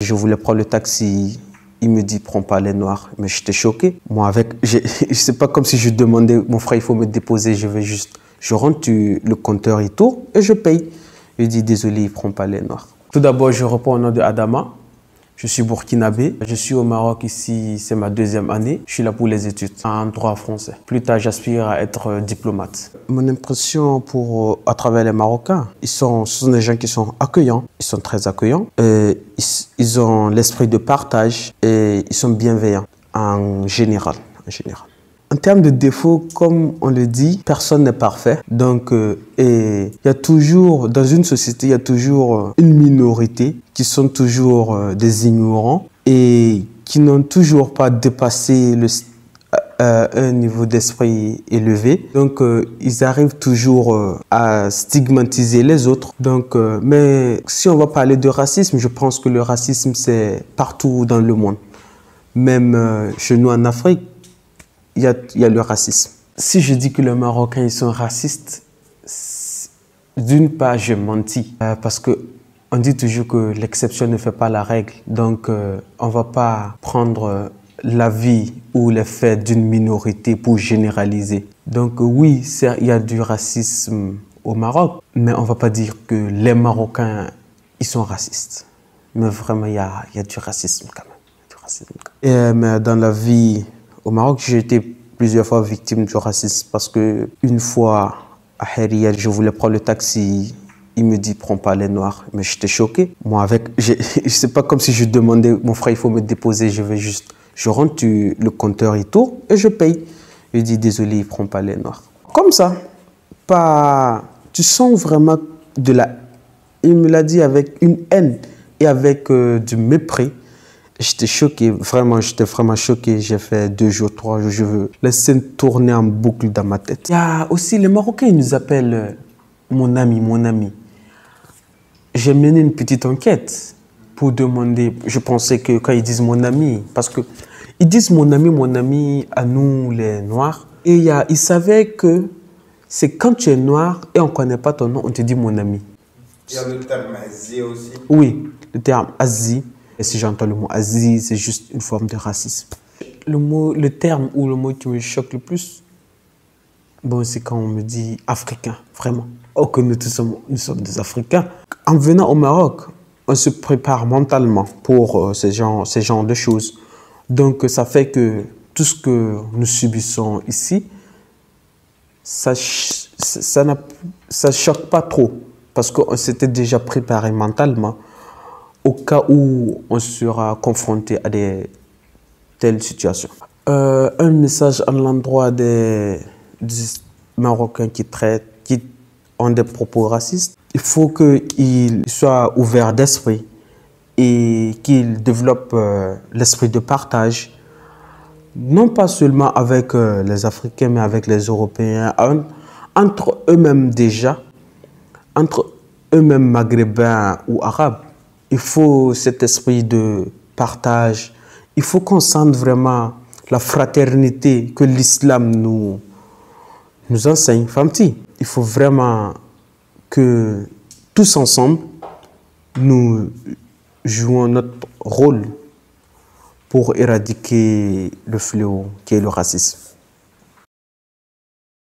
Je voulais prendre le taxi, il me dit prends pas les noirs, mais j'étais choqué. Moi c'est pas comme si je demandais mon frère il faut me déposer, je rentre, le compteur il tourne et je paye. Il dit désolé, il prend pas les noirs. Tout d'abord je reprends au nom de Adama. Je suis burkinabé. Je suis au Maroc ici, c'est ma deuxième année. Je suis là pour les études en droit français. Plus tard, j'aspire à être diplomate. Mon impression à travers les Marocains, ce sont des gens qui sont accueillants. Ils sont très accueillants. Ils ont l'esprit de partage et ils sont bienveillants en général. En termes de défauts, comme on le dit, personne n'est parfait. Donc, il y a toujours, dans une société, il y a toujours une minorité qui sont toujours des ignorants et qui n'ont toujours pas dépassé un niveau d'esprit élevé. Donc, ils arrivent toujours à stigmatiser les autres. Donc, mais si on va parler de racisme, je pense que le racisme, c'est partout dans le monde. Même chez nous en Afrique, il y a le racisme. Si je dis que les Marocains ils sont racistes, d'une part, je mentis. Parce qu'on dit toujours que l'exception ne fait pas la règle. Donc, on ne va pas prendre l'avis ou les faits d'une minorité pour généraliser. Donc, oui, il y a du racisme au Maroc, mais on ne va pas dire que les Marocains ils sont racistes. Mais vraiment, il y a du racisme quand même. Mais dans la vie au Maroc, j'ai été plusieurs fois victime du racisme parce que une fois à Harriet, je voulais prendre le taxi, il me dit prends pas les noirs, mais j'étais choqué. Moi c'est pas comme si je demandais mon frère il faut me déposer, je rentre, le compteur il tourne et je paye. Il dit désolé, il prend pas les noirs. Comme ça, tu sens vraiment il me l'a dit avec une haine et avec du mépris. J'étais choqué, j'étais vraiment choqué. J'ai fait 2 jours, 3 jours, je veux la scène tourner en boucle dans ma tête. Il y a aussi les Marocains, ils nous appellent mon ami, mon ami. J'ai mené une petite enquête pour demander, je pensais que quand ils disent mon ami, parce que ils disent mon ami à nous les Noirs, et ils savaient que c'est quand tu es noir et on ne connaît pas ton nom, on te dit mon ami. Il y a le terme Azzi aussi. Oui, le terme Azzi. Et si j'entends le mot Asie, c'est juste une forme de racisme. Le terme ou le mot qui me choque le plus, bon, c'est quand on me dit africain, vraiment. Oh, que nous sommes des Africains. En venant au Maroc, on se prépare mentalement pour ces genres de choses. Donc, ça fait que tout ce que nous subissons ici, ça choque pas trop. Parce qu'on s'était déjà préparé mentalement au cas où on sera confronté à telles situations. Un message à l'endroit des Marocains qui ont des propos racistes. Il faut qu'ils soient ouverts d'esprit et qu'ils développent l'esprit de partage, non pas seulement avec les Africains, mais avec les Européens, entre eux-mêmes déjà, entre eux-mêmes maghrébins ou arabes. Il faut cet esprit de partage. Il faut qu'on sente vraiment la fraternité que l'islam nous enseigne. Famti, il faut vraiment que tous ensemble, nous jouons notre rôle pour éradiquer le fléau qui est le racisme.